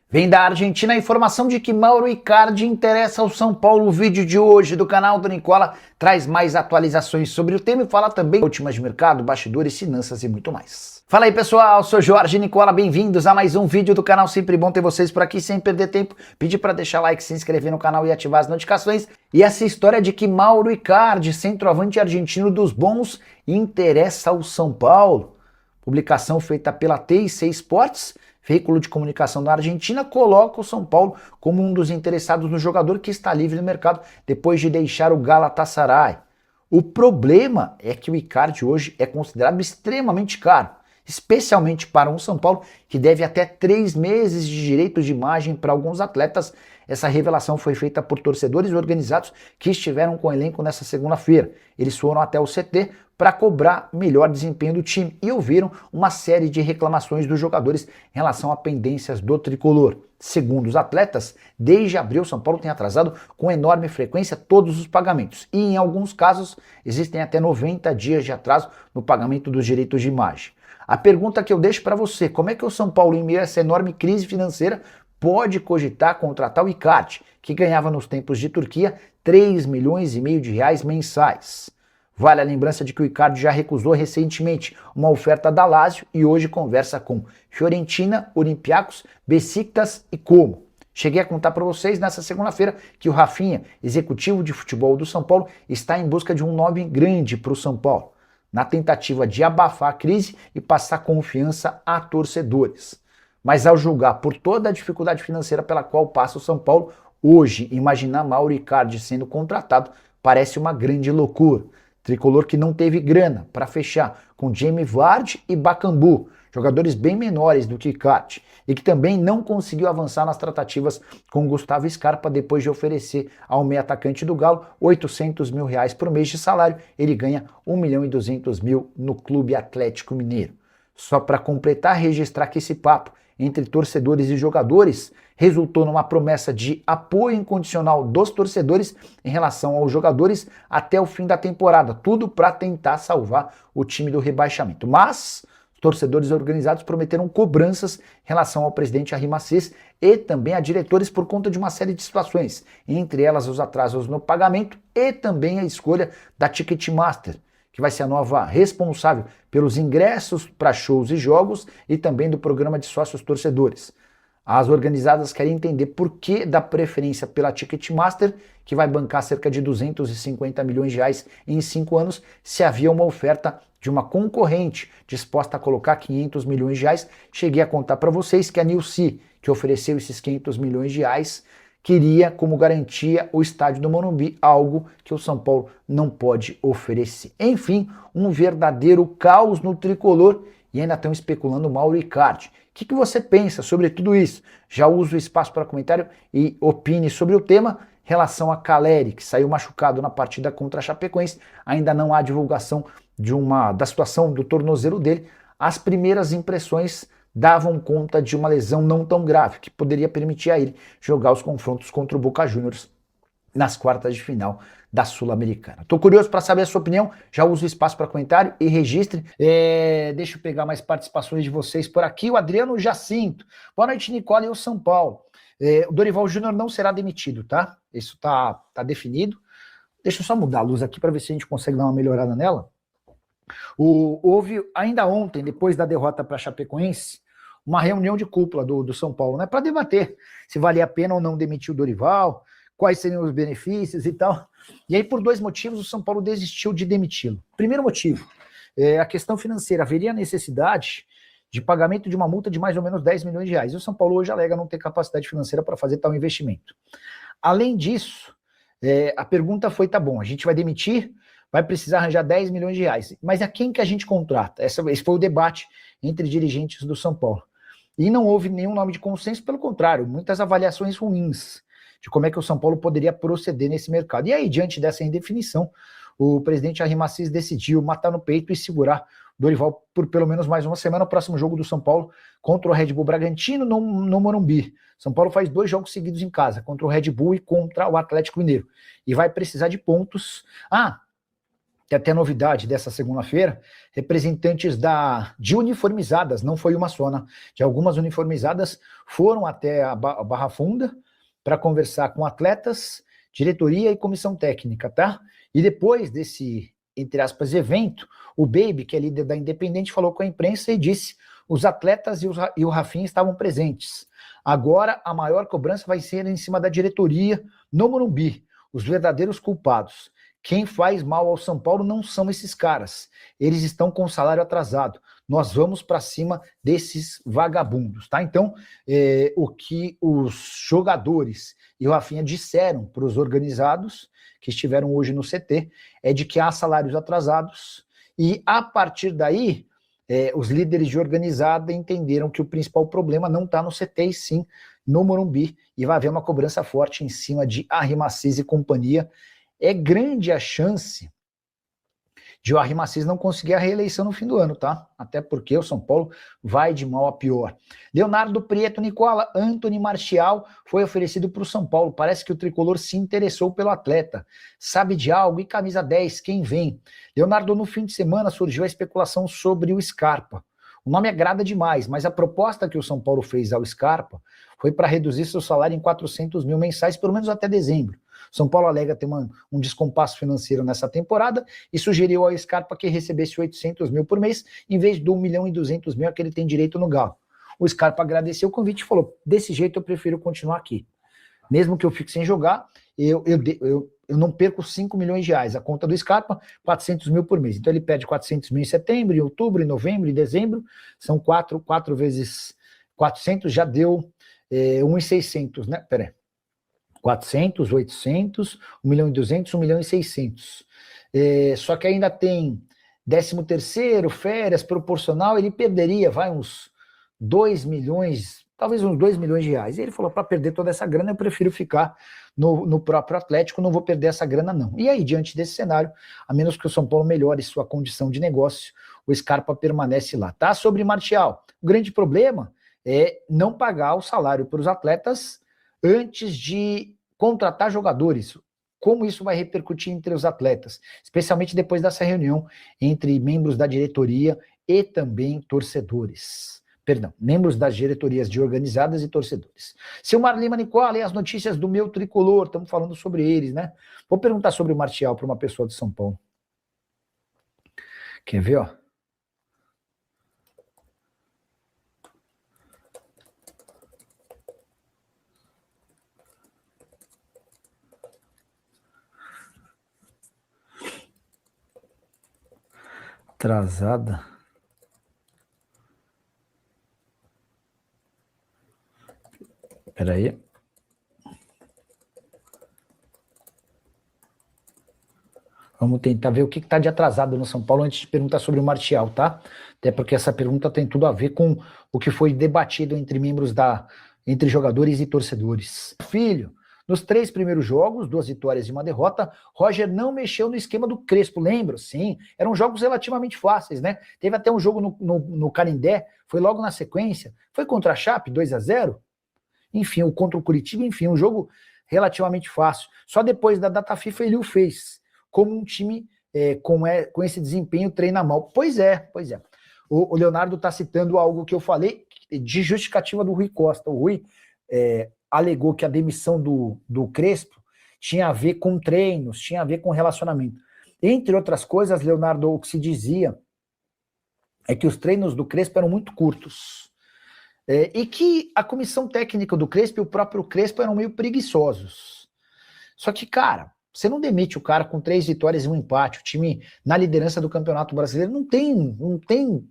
Vem da Argentina a informação de que Mauro Icardi interessa ao São Paulo. O vídeo de hoje do canal do Nicola traz mais atualizações sobre o tema e fala também últimas de mercado, bastidores, finanças e muito mais. Fala aí pessoal, sou Jorge Nicola, bem-vindos a mais um vídeo do canal. Sempre bom ter vocês por aqui, sem perder tempo. Pedir para deixar like, se inscrever no canal e ativar as notificações. E essa história de que Mauro Icardi, centroavante argentino dos bons, interessa ao São Paulo. Publicação feita pela TIC Sports, veículo de comunicação da Argentina, coloca o São Paulo como um dos interessados no jogador que está livre no mercado depois de deixar o Galatasaray. O problema é que o Icardi hoje é considerado extremamente caro, especialmente para um São Paulo que deve até 3 meses de direitos de imagem para alguns atletas. Essa revelação foi feita por torcedores organizados que estiveram com o elenco nessa segunda-feira. Eles foram até o CT para cobrar melhor desempenho do time e ouviram uma série de reclamações dos jogadores em relação a pendências do tricolor. Segundo os atletas, desde abril São Paulo tem atrasado com enorme frequência todos os pagamentos e em alguns casos existem até 90 dias de atraso no pagamento dos direitos de imagem. A pergunta que eu deixo para você: como é que o São Paulo, em meio a essa enorme crise financeira, pode cogitar contratar o Icardi, que ganhava nos tempos de Turquia 3,5 milhões de reais mensais? Vale a lembrança de que o Icardi já recusou recentemente uma oferta da Lazio e hoje conversa com Fiorentina, Olympiacos, Besiktas e Como. Cheguei a contar para vocês nessa segunda-feira que o Rafinha, executivo de futebol do São Paulo, está em busca de um nome grande para o São Paulo, na tentativa de abafar a crise e passar confiança a torcedores. Mas ao julgar por toda a dificuldade financeira pela qual passa o São Paulo, hoje imaginar Mauro Icardi sendo contratado parece uma grande loucura. Tricolor que não teve grana para fechar com Jamie Vardy e Bakambu, jogadores bem menores do que Icardi, e que também não conseguiu avançar nas tratativas com Gustavo Scarpa depois de oferecer ao meio atacante do Galo 800 mil reais por mês de salário. Ele ganha 1.200.000 no Clube Atlético Mineiro. Só para completar, registrar que esse papo entre torcedores e jogadores resultou numa promessa de apoio incondicional dos torcedores em relação aos jogadores até o fim da temporada, tudo para tentar salvar o time do rebaixamento. Mas os torcedores organizados prometeram cobranças em relação ao presidente Arry Macés e também a diretores por conta de uma série de situações, entre elas os atrasos no pagamento e também a escolha da Ticketmaster, que vai ser a nova responsável pelos ingressos para shows e jogos e também do programa de sócios torcedores. As organizadas querem entender por que da preferência pela Ticketmaster, que vai bancar cerca de 250 milhões de reais em 5 anos, se havia uma oferta de uma concorrente disposta a colocar 500 milhões de reais. Cheguei a contar para vocês que a Nilce, que ofereceu esses 500 milhões de reais, queria como garantia o estádio do Morumbi, algo que o São Paulo não pode oferecer. Enfim, um verdadeiro caos no tricolor e ainda estão especulando o Mauro Icardi. O que você pensa sobre tudo isso? Já uso o espaço para comentário e opine sobre o tema. Em relação a Caleri, que saiu machucado na partida contra a Chapecoense, ainda não há divulgação da situação do tornozelo dele. As primeiras impressões davam conta de uma lesão não tão grave, que poderia permitir a ele jogar os confrontos contra o Boca Juniors nas quartas de final da Sul-Americana. Estou curioso para saber a sua opinião, já uso o espaço para comentário e registre. Deixa eu pegar mais participações de vocês por aqui. O Adriano Jacinto. Boa noite, Nicola e o São Paulo. O Dorival Júnior não será demitido, tá? Isso tá definido. Deixa eu só mudar a luz aqui para ver se a gente consegue dar uma melhorada nela. Houve ainda ontem, depois da derrota para a Chapecoense, uma reunião de cúpula do São Paulo, né, para debater se valia a pena ou não demitir o Dorival, quais seriam os benefícios e tal. E aí, por 2 motivos, o São Paulo desistiu de demiti-lo. Primeiro motivo, a questão financeira. Haveria necessidade de pagamento de uma multa de mais ou menos 10 milhões de reais. E o São Paulo hoje alega não ter capacidade financeira para fazer tal investimento. Além disso, a pergunta foi, tá bom, a gente vai demitir, vai precisar arranjar 10 milhões de reais. Mas a quem que a gente contrata? Esse foi o debate entre dirigentes do São Paulo. E não houve nenhum nome de consenso, pelo contrário, muitas avaliações ruins de como é que o São Paulo poderia proceder nesse mercado. E aí, diante dessa indefinição, o presidente Arry Macés decidiu matar no peito e segurar o Dorival por pelo menos mais uma semana. O próximo jogo do São Paulo contra o Red Bull Bragantino no Morumbi. São Paulo faz 2 jogos seguidos em casa, contra o Red Bull e contra o Atlético Mineiro. E vai precisar de pontos. tem até novidade dessa segunda-feira, representantes de uniformizadas, não foi uma só, né? De algumas uniformizadas foram até a Barra Funda para conversar com atletas, diretoria e comissão técnica, tá? E depois desse, entre aspas, evento, o Baby, que é líder da Independente, falou com a imprensa e disse: os atletas e o Rafinha estavam presentes. Agora a maior cobrança vai ser em cima da diretoria no Morumbi, os verdadeiros culpados. Quem faz mal ao São Paulo não são esses caras. Eles estão com o salário atrasado. Nós vamos para cima desses vagabundos, tá? Então, o que os jogadores e o Rafinha disseram para os organizados que estiveram hoje no CT é de que há salários atrasados e, a partir daí, os líderes de organizada entenderam que o principal problema não está no CT e sim no Morumbi, e vai haver uma cobrança forte em cima de Arrim Assis e companhia. É grande a chance de o Arrim Assis não conseguir a reeleição no fim do ano, tá? Até porque o São Paulo vai de mal a pior. Leonardo Prieto Nicola, Anthony Martial foi oferecido para o São Paulo. Parece que o tricolor se interessou pelo atleta. Sabe de algo? E camisa 10, quem vem? Leonardo, no fim de semana surgiu a especulação sobre o Scarpa. O nome agrada demais, mas a proposta que o São Paulo fez ao Scarpa foi para reduzir seu salário em 400 mil mensais, pelo menos até dezembro. São Paulo alega ter um descompasso financeiro nessa temporada e sugeriu ao Scarpa que recebesse 800 mil por mês, em vez do 1 milhão e 200 mil a que ele tem direito no Galo. O Scarpa agradeceu o convite e falou: desse jeito eu prefiro continuar aqui. Mesmo que eu fique sem jogar, eu não perco 5 milhões de reais. A conta do Scarpa, 400 mil por mês. Então ele pede 400 mil em setembro, em outubro, em novembro, em dezembro. São 4 vezes 400, já deu 1.600, né? Peraí. 400, 800, 1 milhão e 200, 1 milhão e 600. Só que ainda tem 13º, férias, proporcional, ele perderia, uns 2 milhões, talvez uns 2 milhões de reais. E ele falou: para perder toda essa grana, eu prefiro ficar no próprio Atlético, não vou perder essa grana não. E aí, diante desse cenário, a menos que o São Paulo melhore sua condição de negócio, o Scarpa permanece lá. Tá? Sobre Martial, o grande problema é não pagar o salário para os atletas antes de contratar jogadores. Como isso vai repercutir entre os atletas, especialmente depois dessa reunião entre membros da diretoria e também torcedores. Perdão, membros das diretorias de organizadas e torcedores. Silmar Lima Nicola, e as notícias do meu tricolor, estamos falando sobre eles, né? Vou perguntar sobre o Martial para uma pessoa de São Paulo. Quer ver, ó? Atrasada. Espera aí. Vamos tentar ver o que está de atrasado no São Paulo antes de perguntar sobre o Martial, tá? Até porque essa pergunta tem tudo a ver com o que foi debatido entre membros entre jogadores e torcedores. Filho, nos 3 primeiros jogos, 2 vitórias e 1 derrota, Roger não mexeu no esquema do Crespo, lembra? Sim, eram jogos relativamente fáceis, né? Teve até um jogo no Canindé, foi logo na sequência, foi contra a Chape, 2-0, enfim, o contra o Curitiba, enfim, um jogo relativamente fácil. Só depois da data FIFA ele o fez, como um time com esse desempenho treina mal. Pois é. O Leonardo está citando algo que eu falei de justificativa do Rui Costa. O Rui alegou que a demissão do Crespo tinha a ver com treinos, tinha a ver com relacionamento. Entre outras coisas, Leonardo, o que se dizia é que os treinos do Crespo eram muito curtos. E que a comissão técnica do Crespo e o próprio Crespo eram meio preguiçosos. Só que, cara, você não demite o cara com 3 vitórias e 1 empate, o time na liderança do Campeonato Brasileiro não tem.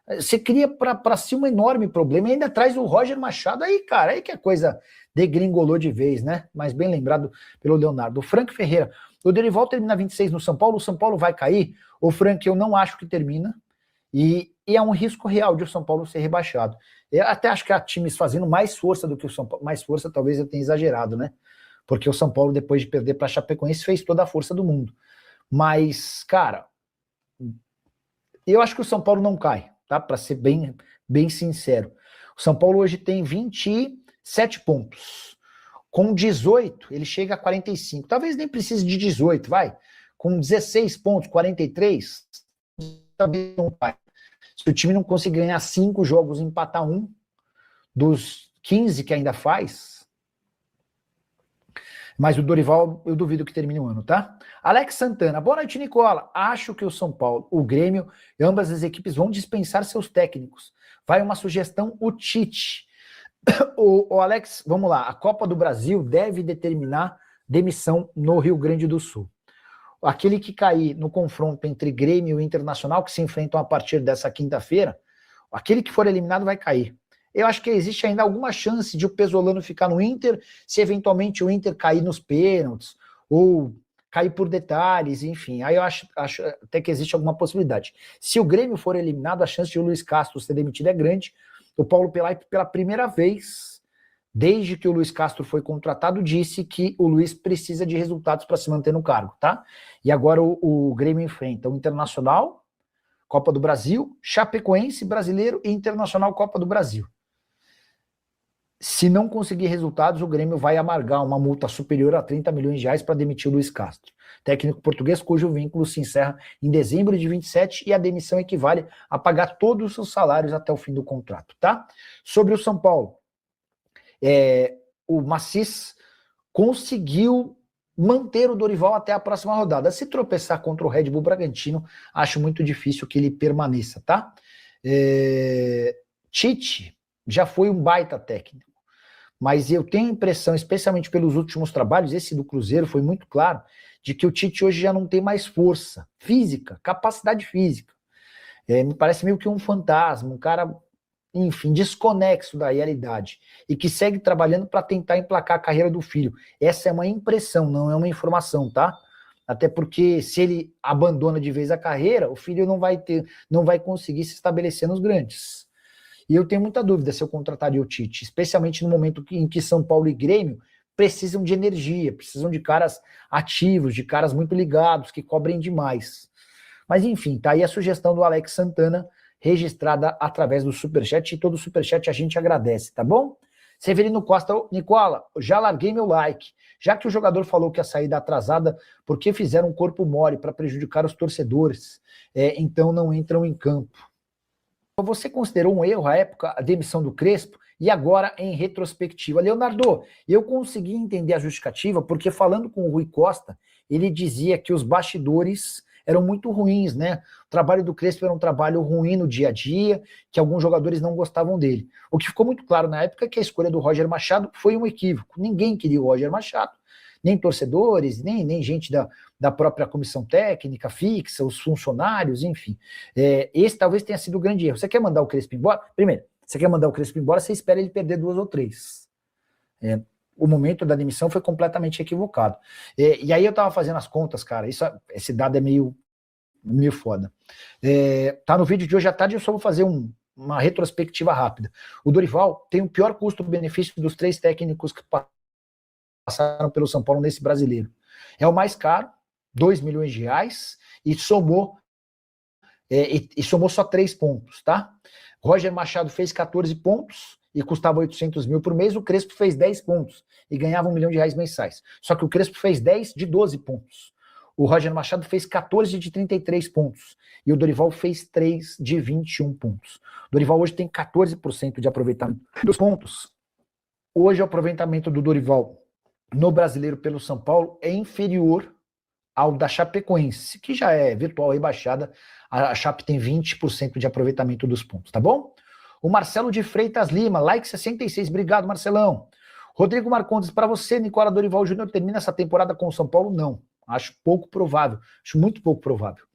Você cria para si um enorme problema e ainda traz o Roger Machado aí, cara, aí que a coisa degringolou de vez, né? Mas bem lembrado pelo Leonardo. O Frank Ferreira, o Dorival termina 26 no São Paulo, o São Paulo vai cair? O Frank, eu não acho que termina, e é um risco real de o São Paulo ser rebaixado. Eu até acho que há times fazendo mais força do que o São Paulo, mais força talvez eu tenha exagerado, né? Porque o São Paulo, depois de perder para a Chapecoense, fez toda a força do mundo. Mas, cara, eu acho que o São Paulo não cai, tá? Para ser bem sincero. O São Paulo hoje tem 27 pontos. Com 18, ele chega a 45. Talvez nem precise de 18, vai. com 16 pontos, 43, talvez não vai. Se o time não conseguir ganhar 5 jogos e empatar um, dos 15 que ainda faz, mas o Dorival, eu duvido que termine o ano, tá? Alex Santana, boa noite, Nicola. Acho que o São Paulo, o Grêmio e ambas as equipes vão dispensar seus técnicos. Vai uma sugestão, o Tite. O Alex, vamos lá, a Copa do Brasil deve determinar demissão no Rio Grande do Sul. Aquele que cair no confronto entre Grêmio e Internacional, que se enfrentam a partir dessa quinta-feira, aquele que for eliminado vai cair. Eu acho que existe ainda alguma chance de o Pesolano ficar no Inter, se eventualmente o Inter cair nos pênaltis, ou cair por detalhes, enfim. Aí eu acho até que existe alguma possibilidade. Se o Grêmio for eliminado, a chance de o Luiz Castro ser demitido é grande. O Paulo Pelai, pela primeira vez, desde que o Luiz Castro foi contratado, disse que o Luiz precisa de resultados para se manter no cargo, tá? E agora o Grêmio enfrenta o Internacional, Copa do Brasil, Chapecoense, Brasileiro e Internacional, Copa do Brasil. Se não conseguir resultados, o Grêmio vai amargar uma multa superior a 30 milhões de reais para demitir o Luiz Castro, técnico português cujo vínculo se encerra em dezembro de 27 e a demissão equivale a pagar todos os seus salários até o fim do contrato, tá? Sobre o São Paulo, o Macis conseguiu manter o Dorival até a próxima rodada. Se tropeçar contra o Red Bull Bragantino, acho muito difícil que ele permaneça, tá? Tite já foi um baita técnico, mas eu tenho a impressão, especialmente pelos últimos trabalhos, esse do Cruzeiro foi muito claro, de que o Tite hoje já não tem mais força física, capacidade física. Me parece meio que um fantasma, um cara, enfim, desconexo da realidade e que segue trabalhando para tentar emplacar a carreira do filho. Essa é uma impressão, não é uma informação, tá? Até porque se ele abandona de vez a carreira, o filho não vai conseguir se estabelecer nos grandes. E eu tenho muita dúvida se eu contrataria o Tite, especialmente no momento em que São Paulo e Grêmio precisam de energia, precisam de caras ativos, de caras muito ligados, que cobrem demais. Mas enfim, tá aí a sugestão do Alex Santana, registrada através do Superchat, e todo Superchat a gente agradece, tá bom? Severino Costa, Nicola, já larguei meu like. Já que o jogador falou que a saída atrasada, por que fizeram um corpo mole para prejudicar os torcedores? Então não entram em campo. Você considerou um erro à época a demissão do Crespo e agora em retrospectiva? Leonardo, eu consegui entender a justificativa porque falando com o Rui Costa, ele dizia que os bastidores eram muito ruins, né? O trabalho do Crespo era um trabalho ruim no dia a dia, que alguns jogadores não gostavam dele. O que ficou muito claro na época é que a escolha do Roger Machado foi um equívoco. Ninguém queria o Roger Machado, nem torcedores, nem gente da própria comissão técnica fixa, os funcionários, enfim. Esse talvez tenha sido o grande erro. Você quer mandar o Crespo embora? Primeiro, você quer mandar o Crespo embora, você espera ele perder 2 ou 3. O momento da demissão foi completamente equivocado. E aí eu tava fazendo as contas, cara, esse dado é meio foda. Tá no vídeo de hoje à tarde, eu só vou fazer uma retrospectiva rápida. O Dorival tem o pior custo-benefício dos 3 técnicos que passaram pelo São Paulo nesse brasileiro. É o mais caro, 2 milhões de reais, e somou só 3 pontos, tá? Roger Machado fez 14 pontos e custava 800 mil por mês, o Crespo fez 10 pontos e ganhava 1 milhão de reais mensais. Só que o Crespo fez 10 de 12 pontos. O Roger Machado fez 14 de 33 pontos e o Dorival fez 3 de 21 pontos. O Dorival hoje tem 14% de aproveitamento dos pontos. Hoje o aproveitamento do Dorival no brasileiro pelo São Paulo é inferior ao da Chapecoense, que já é virtual rebaixada. A Chape tem 20% de aproveitamento dos pontos, tá bom? O Marcelo de Freitas Lima, like 66, obrigado, Marcelão. Rodrigo Marcondes, para você, Nicola Dorival Júnior termina essa temporada com o São Paulo? Não, acho pouco provável, acho muito pouco provável.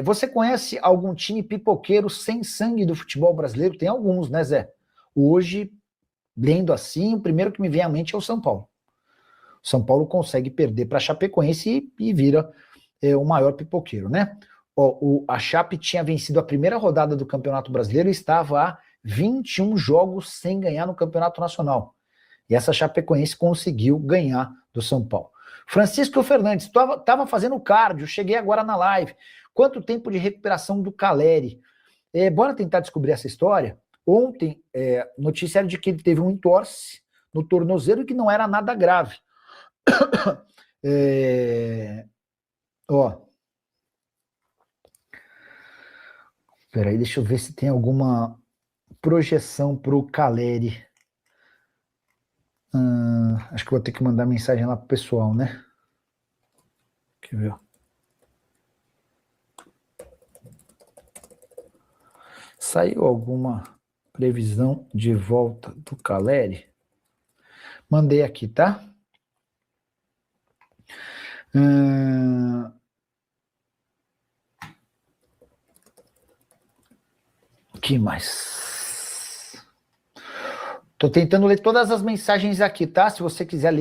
Você conhece algum time pipoqueiro sem sangue do futebol brasileiro? Tem alguns, né, Zé? Hoje, lendo assim, o primeiro que me vem à mente é o São Paulo. O São Paulo consegue perder para a Chapecoense e vira o maior pipoqueiro, né? A Chape tinha vencido a primeira rodada do Campeonato Brasileiro e estava a 21 jogos sem ganhar no Campeonato Nacional. E essa Chapecoense conseguiu ganhar do São Paulo. Francisco Fernandes, estava fazendo cardio, cheguei agora na live. Quanto tempo de recuperação do Caleri? Bora tentar descobrir essa história? Ontem, noticiário de que ele teve um entorse no tornozelo e que não era nada grave. Ó. Peraí, deixa eu ver se tem alguma projeção pro Caleri. Acho que vou ter que mandar mensagem lá pro pessoal, né? Quer ver? Saiu alguma previsão de volta do Caleri? Mandei aqui, tá? Que mais? Tô tentando ler todas as mensagens aqui, tá? Se você quiser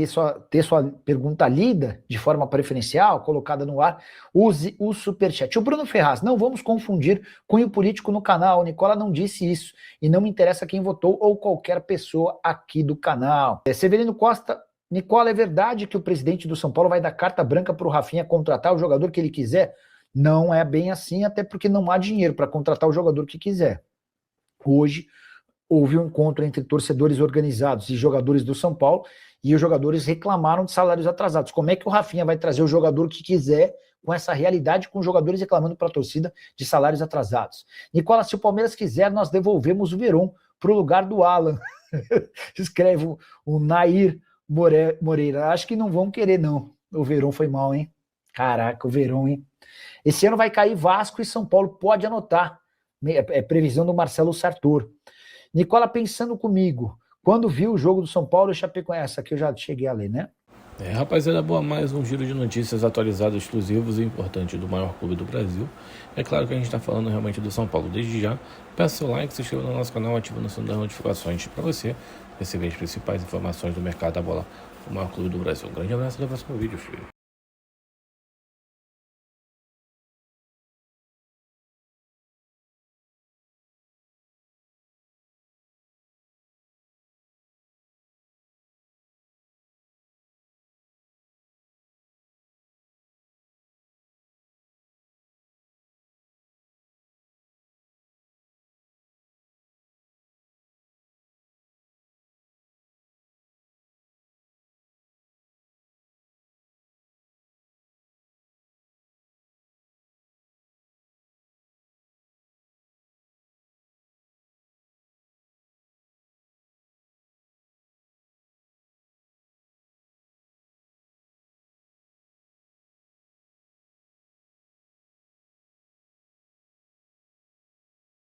ter sua pergunta lida de forma preferencial, colocada no ar, use o superchat. O Bruno Ferraz, não vamos confundir cunho político no canal. O Nicola não disse isso. E não me interessa quem votou ou qualquer pessoa aqui do canal. Severino Costa, Nicola, é verdade que o presidente do São Paulo vai dar carta branca para o Rafinha contratar o jogador que ele quiser? Não é bem assim, até porque não há dinheiro para contratar o jogador que quiser. Hoje, houve um encontro entre torcedores organizados e jogadores do São Paulo, e os jogadores reclamaram de salários atrasados. Como é que o Rafinha vai trazer o jogador que quiser com essa realidade, com os jogadores reclamando para a torcida de salários atrasados? Nicola, se o Palmeiras quiser, nós devolvemos o Veron para o lugar do Alan. Escreve o Nair Moreira. Acho que não vão querer, não. O Veron foi mal, hein? Caraca, o Veron, hein? Esse ano vai cair Vasco e São Paulo, pode anotar. É previsão do Marcelo Sartor. Nicola, pensando comigo, quando viu o jogo do São Paulo e Chapecoense, essa aqui eu já cheguei a ler, né? Rapaziada, boa, mais um giro de notícias atualizadas, exclusivos e importantes do maior clube do Brasil. É claro que a gente está falando realmente do São Paulo. Desde já, peça seu like, se inscreva no nosso canal, ativa o sininho das notificações para você receber as principais informações do mercado da bola do maior clube do Brasil. Um grande abraço e até o próximo vídeo, filho.